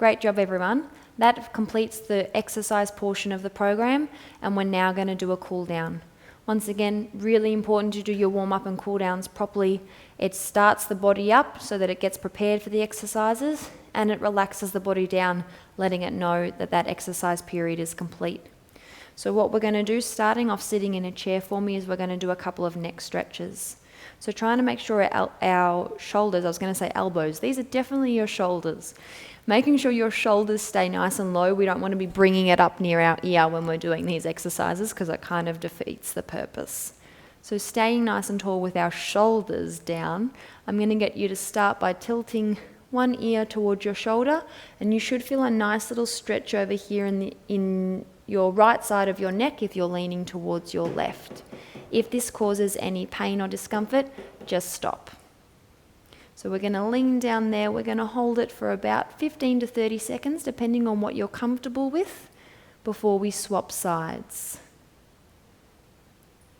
Great job, everyone. That completes the exercise portion of the program, and we're now going to do a cool down. Once again, really important to do your warm-up and cool downs properly. It starts the body up so that it gets prepared for the exercises, and it relaxes the body down, letting it know that that exercise period is complete. So what we're going to do, starting off sitting in a chair for me, is we're going to do a couple of neck stretches. So trying to make sure our shoulders, I was going to say elbows, these are definitely your shoulders. Making sure your shoulders stay nice and low. We don't want to be bringing it up near our ear when we're doing these exercises because it kind of defeats the purpose. So staying nice and tall with our shoulders down, I'm going to get you to start by tilting one ear towards your shoulder, and you should feel a nice little stretch over here in your right side of your neck if you're leaning towards your left. If this causes any pain or discomfort, just stop. So we're going to lean down there. We're going to hold it for about 15 to 30 seconds, depending on what you're comfortable with, before we swap sides.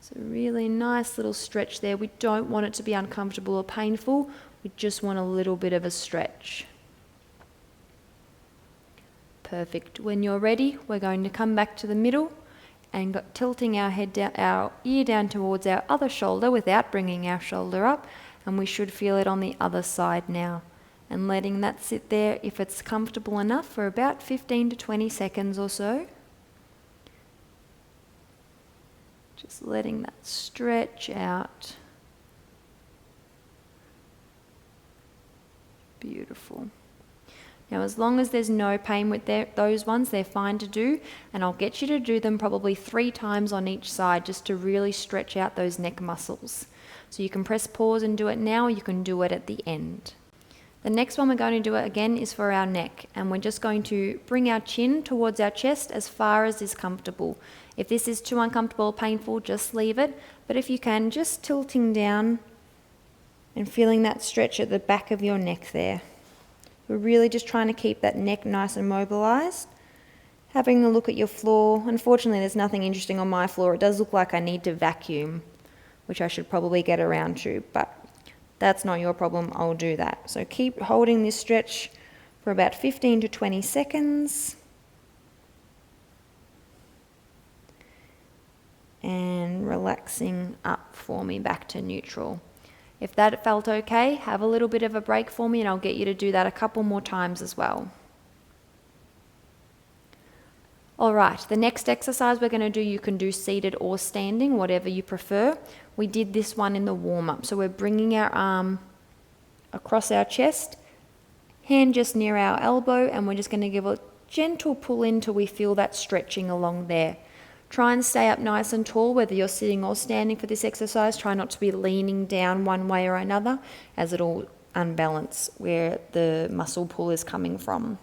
So really nice little stretch there. We don't want it to be uncomfortable or painful. We just want a little bit of a stretch. Perfect. When you're ready, we're going to come back to the middle and tilting our head down, our ear down towards our other shoulder without bringing our shoulder up. And we should feel it on the other side now. And letting that sit there, if it's comfortable enough, for about 15 to 20 seconds or so. Just letting that stretch out. Beautiful. Now, as long as there's no pain with those ones, they're fine to do. And I'll get you to do them probably 3 times on each side just to really stretch out those neck muscles. So you can press pause and do it now, or you can do it at the end. The next one we're going to do it again is for our neck, and we're just going to bring our chin towards our chest as far as is comfortable. If this is too uncomfortable or painful, just leave it. But if you can, just tilting down and feeling that stretch at the back of your neck there. We're really just trying to keep that neck nice and mobilized. Having a look at your floor. Unfortunately, there's nothing interesting on my floor. It does look like I need to vacuum, which I should probably get around to, but that's not your problem. I'll do that. So keep holding this stretch for about 15 to 20 seconds. And relaxing up for me back to neutral. If that felt okay, have a little bit of a break for me and I'll get you to do that a couple more times as well. All right, the next exercise we're going to do, you can do seated or standing, whatever you prefer. We did this one in the warm-up. So we're bringing our arm across our chest, hand just near our elbow, and we're just going to give a gentle pull in till we feel that stretching along there. Try and stay up nice and tall, whether you're sitting or standing for this exercise. Try not to be leaning down one way or another, as it'll unbalance where the muscle pull is coming from.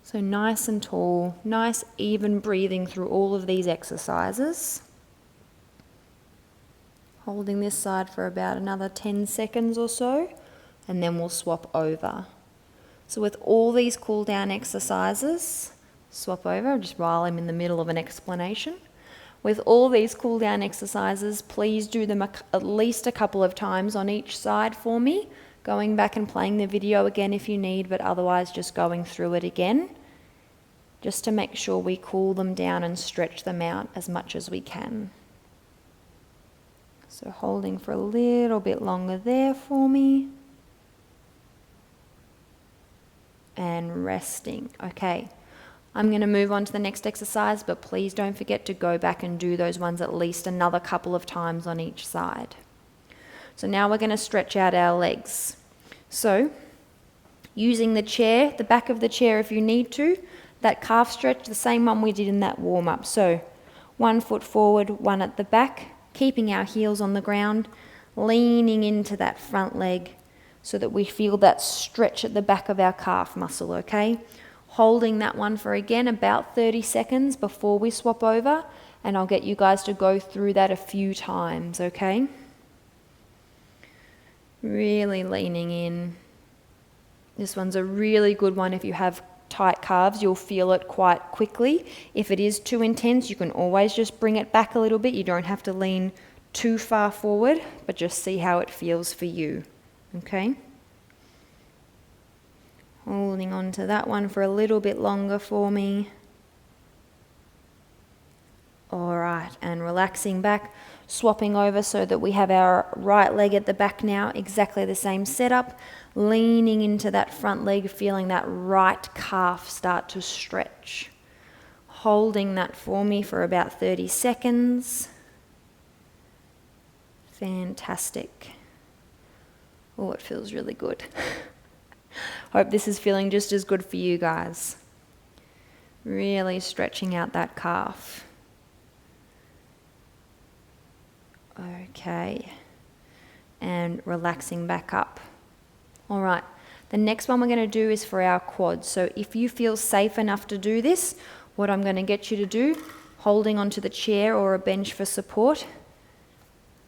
So nice and tall, nice even breathing through all of these exercises. Holding this side for about another 10 seconds or so, and then we'll swap over. So with all these cool down exercises, swap over just while I'm in the middle of an explanation. With all these cool down exercises, please do them at least a couple of times on each side for me. Going back and playing the video again if you need, but otherwise just going through it again, just to make sure we cool them down and stretch them out as much as we can. So holding for a little bit longer there for me. And resting. Okay, I'm going to move on to the next exercise, but please don't forget to go back and do those ones at least another couple of times on each side. So now we're going to stretch out our legs. So using the chair, the back of the chair if you need to, that calf stretch, the same one we did in that warm-up. So 1 foot forward, 1 at the back, keeping our heels on the ground, leaning into that front leg so that we feel that stretch at the back of our calf muscle, okay? Holding that one for, again, about 30 seconds before we swap over, and I'll get you guys to go through that a few times, okay? Really leaning in. This one's a really good one if you have tight calves. You'll feel it quite quickly. If it is too intense, you can always just bring it back a little bit. You don't have to lean too far forward, but just see how it feels for you, okay? Holding on to that one for a little bit longer for me. All right, and relaxing back, swapping over so that we have our right leg at the back now, exactly the same setup, leaning into that front leg, feeling that right calf start to stretch. Holding that for me for about 30 seconds. Fantastic. Oh, it feels really good. Hope this is feeling just as good for you guys. Really stretching out that calf. Okay. And relaxing back up. All right. The next one we're going to do is for our quads. So if you feel safe enough to do this, what I'm going to get you to do, holding onto the chair or a bench for support,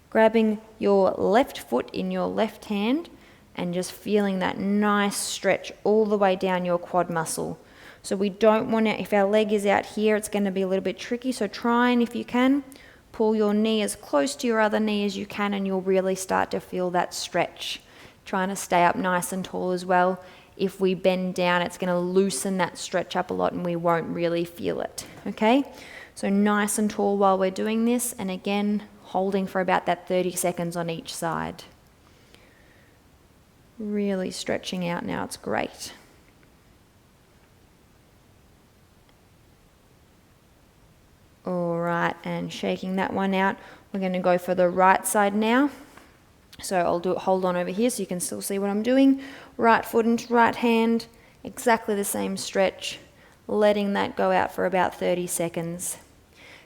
grabbing your left foot in your left hand and just feeling that nice stretch all the way down your quad muscle. So we don't want to, if our leg is out here, it's going to be a little bit tricky. So try and, if you can, pull your knee as close to your other knee as you can, and you'll really start to feel that stretch. Trying to stay up nice and tall as well. If we bend down, it's going to loosen that stretch up a lot and we won't really feel it. Okay? So nice and tall while we're doing this, and again, holding for about that 30 seconds on each side. Really stretching out now, it's great. All right, and shaking that one out. We're going to go for the right side now. So I'll do it, hold on over here so you can still see what I'm doing. Right foot into right hand, exactly the same stretch, letting that go out for about 30 seconds.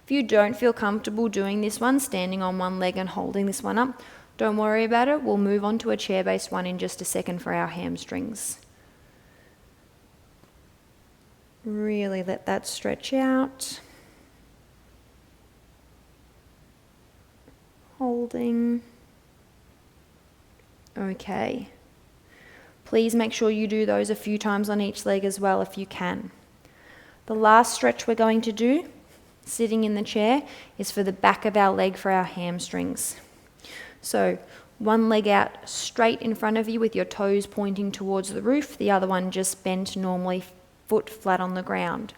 If you don't feel comfortable doing this one, standing on one leg and holding this one up, don't worry about it. We'll move on to a chair-based one in just a second for our hamstrings. Really let that stretch out. Holding. Okay. Please make sure you do those a few times on each leg as well if you can. The last stretch we're going to do, sitting in the chair, is for the back of our leg for our hamstrings. So one leg out straight in front of you with your toes pointing towards the roof, the other one just bent normally, foot flat on the ground.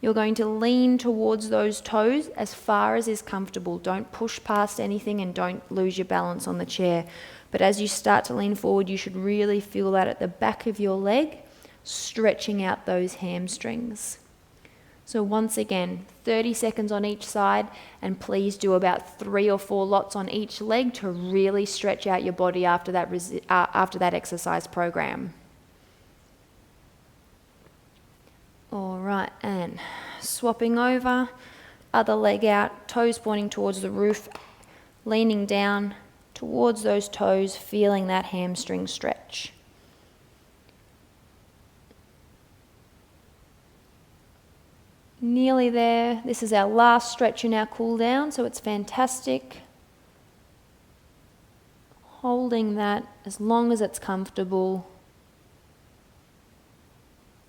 You're going to lean towards those toes as far as is comfortable. Don't push past anything and don't lose your balance on the chair. But as you start to lean forward, you should really feel that at the back of your leg, stretching out those hamstrings. So once again, 30 seconds on each side, and please do about 3 or 4 lots on each leg to really stretch out your body after that exercise program. All right, and swapping over, other leg out, toes pointing towards the roof, leaning down towards those toes, feeling that hamstring stretch. Nearly there. This is our last stretch in our cool down, so it's fantastic. Holding that as long as it's comfortable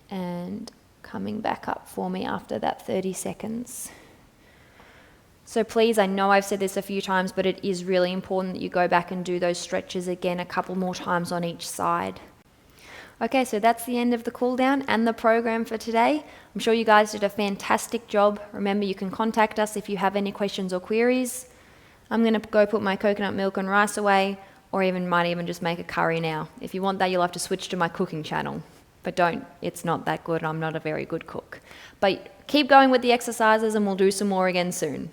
and coming back up for me after that 30 seconds. So please, I know I've said this a few times, but it is really important that you go back and do those stretches again a couple more times on each side. Okay, so that's the end of the cool down and the program for today. I'm sure you guys did a fantastic job. Remember, you can contact us if you have any questions or queries. I'm going to go put my coconut milk and rice away, or might even just make a curry now. If you want that, you'll have to switch to my cooking channel. But don't, it's not that good. I'm not a very good cook. But keep going with the exercises and we'll do some more again soon.